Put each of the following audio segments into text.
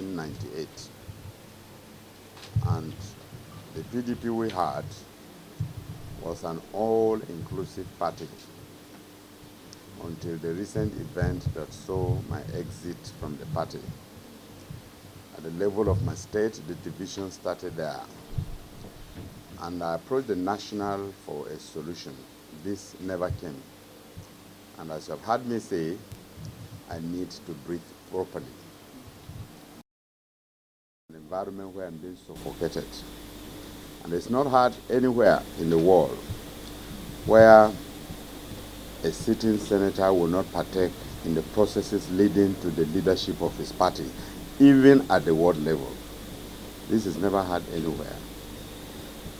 1998. And the PDP we had was an all-inclusive party until the recent event that saw my exit from the party. At the level of my state, the division started there. And I approached the national for a solution. This never came. And as you have heard me say, I need to breathe properly. An environment where I'm being suffocated. And it's not hard anywhere in the world where a sitting senator will not partake in the processes leading to the leadership of his party, even at the world level. This is never hard anywhere.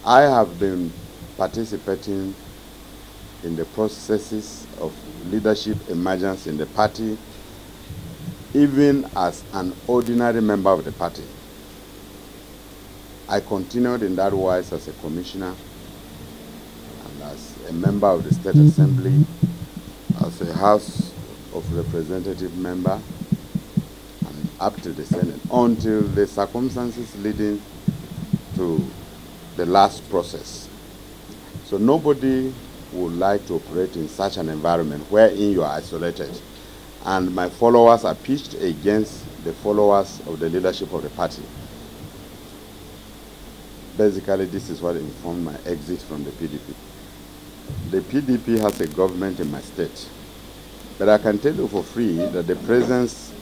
I have been participating in the processes of leadership emergence in the party, even as an ordinary member of the party. I continued in that wise as a commissioner and as a member of the State Assembly, as a House of Representative member, and up to the Senate, until the circumstances leading to the last process. So nobody would like to operate in such an environment wherein you are isolated. And my followers are pitched against the followers of the leadership of the party. Basically, this is what informed my exit from the PDP. The PDP has a government in my state. But I can tell you for free that the presence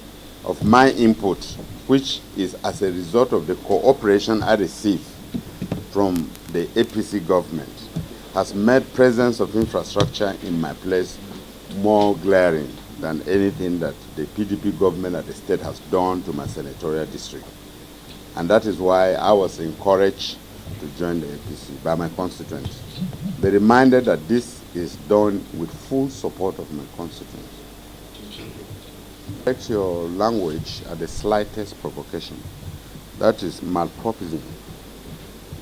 of my input, which is as a result of the cooperation I receive from the APC government, has made presence of infrastructure in my place more glaring than anything that the PDP government at the state has done to my senatorial district. And that is why I was encouraged to join the APC by my constituents. They reminded that this is done with full support of my constituents. Check your language at the slightest provocation. That is malproposing.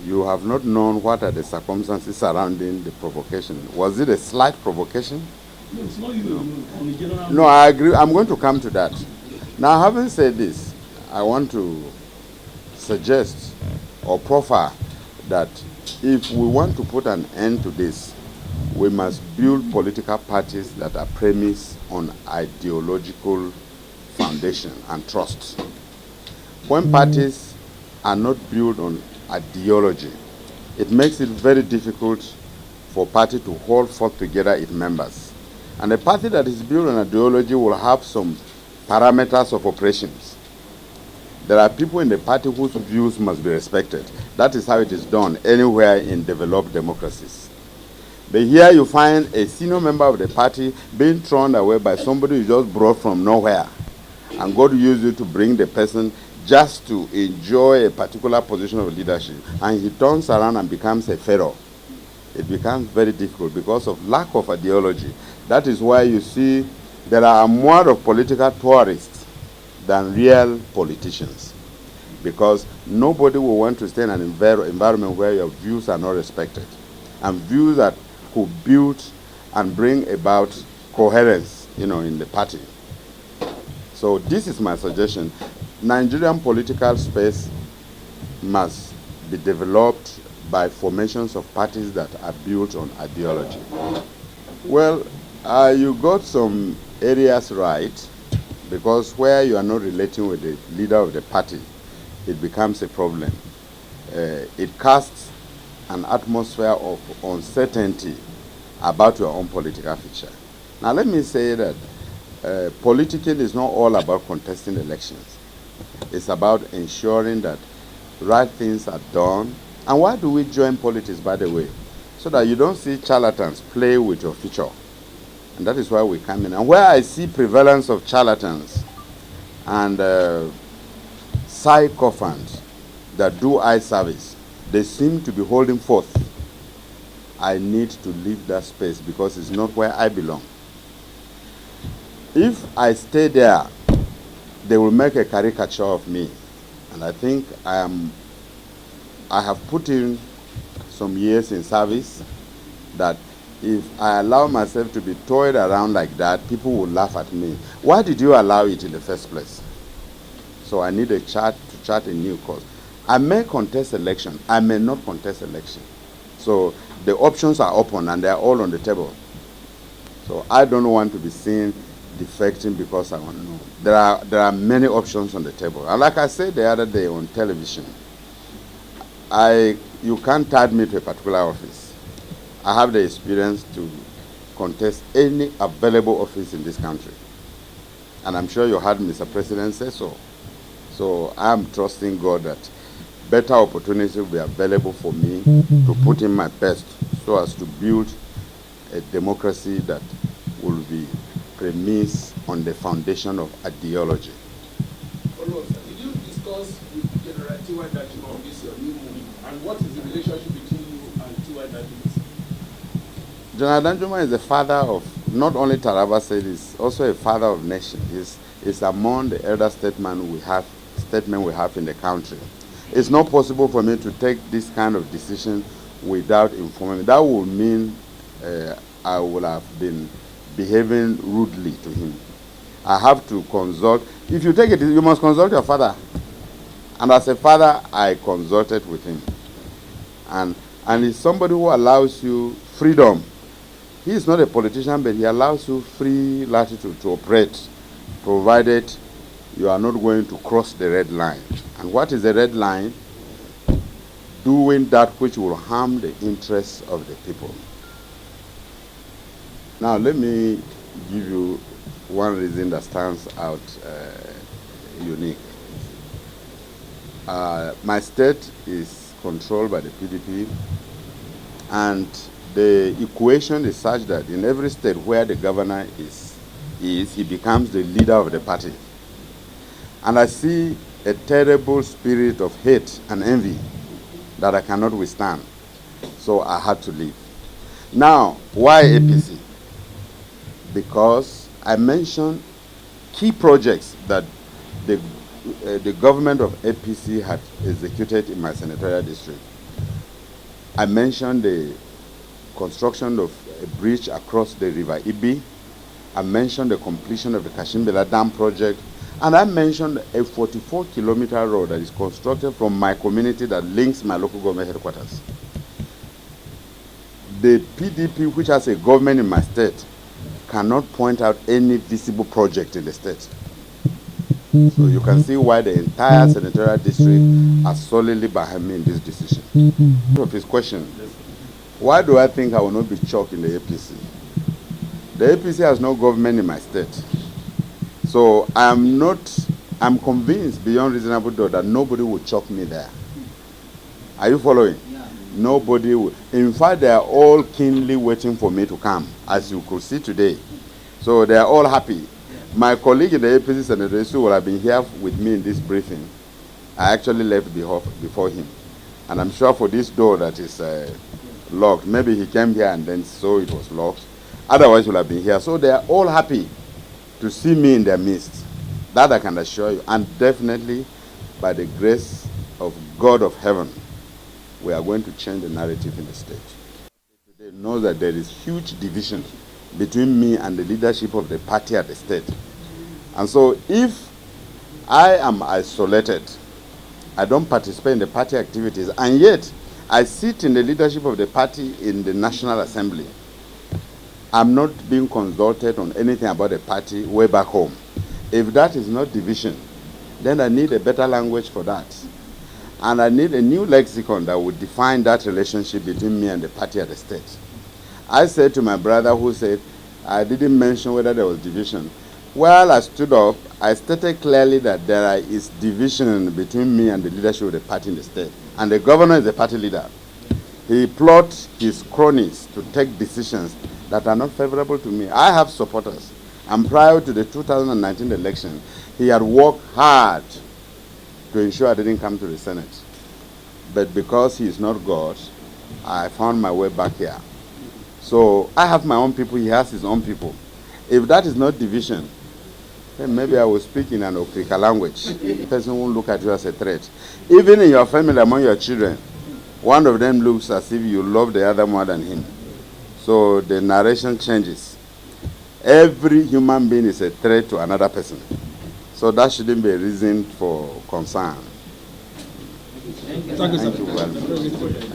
You have not known what are the circumstances surrounding the provocation. Was it a slight provocation? No, it's not you. No, I agree. I'm going to come to that. Now, having said this, I want to suggest or proffer that if we want to put an end to this, we must build political parties that are premised on ideological foundation and trust. When parties are not built on ideology, it makes it very difficult for a party to hold forth together its members. And a party that is built on ideology will have some parameters of operations. There are people in the party whose views must be respected. That is how it is done anywhere in developed democracies. But here you find a senior member of the party being thrown away by somebody you just brought from nowhere. And God used you to bring the person just to enjoy a particular position of leadership. And he turns around and becomes a pharaoh. It becomes very difficult because of lack of ideology. That is why you see there are more of political tourists than real politicians. Because nobody will want to stay in an environment where your views are not respected. And views that could build and bring about coherence, in the party. So this is my suggestion. Nigerian political space must be developed by formations of parties that are built on ideology. Well, you got some areas right, because where you are not relating with the leader of the party, it becomes a problem. It casts an atmosphere of uncertainty about your own political future. Now let me say that politicking is not all about contesting elections. It's about ensuring that right things are done. And why do we join politics, by the way? So that you don't see charlatans play with your future. And that is why we come in. And where I see prevalence of charlatans and sycophants that do eye service, they seem to be holding forth. I need to leave that space because it's not where I belong. If I stay there, they will make a caricature of me. And I think I have put in some years in service that if I allow myself to be toyed around like that, people will laugh at me. Why did you allow it in the first place? So I need to chart a new course. I may contest election. I may not contest election. So the options are open and they are all on the table. So I don't want to be seen defecting because I want to know. There are many options on the table. And like I said the other day on television, you can't tie me to a particular office. I have the experience to contest any available office in this country. And I'm sure you heard Mr. President say so. So I'm trusting God that better opportunities will be available for me to put in my best so as to build a democracy that will be premised on the foundation of ideology. Did you discuss with General T.Y. Danjuma on this new move? And what is the relationship between you and T.Y. Danjuma? General Danjuma is the father of not only Taraba State, he's also a father of nations. He's among the elder statesmen we have in the country. It's not possible for me to take this kind of decision without informing. That would mean I would have been behaving rudely to him. I have to consult. If you take it, you must consult your father. And as a father, I consulted with him. And he's somebody who allows you freedom. He is not a politician, but he allows you free latitude to operate, provided you are not going to cross the red line. And what is the red line? Doing that which will harm the interests of the people. Now, let me give you one reason that stands out unique. My state is controlled by the PDP, and the equation is such that in every state where the governor is, he becomes the leader of the party. And I see a terrible spirit of hate and envy that I cannot withstand. So I had to leave. Now, why APC? Because I mentioned key projects that the government of APC had executed in my senatorial district. I mentioned the construction of a bridge across the river Ibi. I mentioned the completion of the Kashimbela Dam project. And I mentioned a 44-kilometer road that is constructed from my community that links my local government headquarters. The PDP, which has a government in my state, cannot point out any visible project in the state. So you can see why the entire senatorial district are solidly behind me in this decision. Of his question, why do I think I will not be choked in the APC? The APC has no government in my state. So I'm convinced beyond reasonable doubt that nobody will choke me there. Are you following? Yeah. Nobody will. In fact, they are all keenly waiting for me to come, as you could see today. So they are all happy. My colleague in the APC Senator who will have been here with me in this briefing, I actually left before him. And I'm sure for this door that is locked, maybe he came here and then saw it was locked. Otherwise, he would have been here. So they are all happy to see me in their midst. That I can assure you. And definitely, by the grace of God of heaven, we are going to change the narrative in the state. They know that there is huge division between me and the leadership of the party at the state. And so if I am isolated, I don't participate in the party activities, and yet I sit in the leadership of the party in the National Assembly, I'm not being consulted on anything about the party way back home. If that is not division, then I need a better language for that. And I need a new lexicon that would define that relationship between me and the party at the state. I said to my brother who said, I didn't mention whether there was division. While I stood up, I stated clearly that there is division between me and the leadership of the party in the state. And the governor is the party leader. He plots his cronies to take decisions that are not favorable to me. I have supporters. And prior to the 2019 election, he had worked hard to ensure I didn't come to the Senate. But because he is not God, I found my way back here. So I have my own people, he has his own people. If that is not division, then maybe I will speak in an Okrika language. The person won't look at you as a threat. Even in your family, among your children, one of them looks as if you love the other more than him. So the narration changes. Every human being is a threat to another person. So that shouldn't be a reason for concern. Thank you, sir. Thank you very much.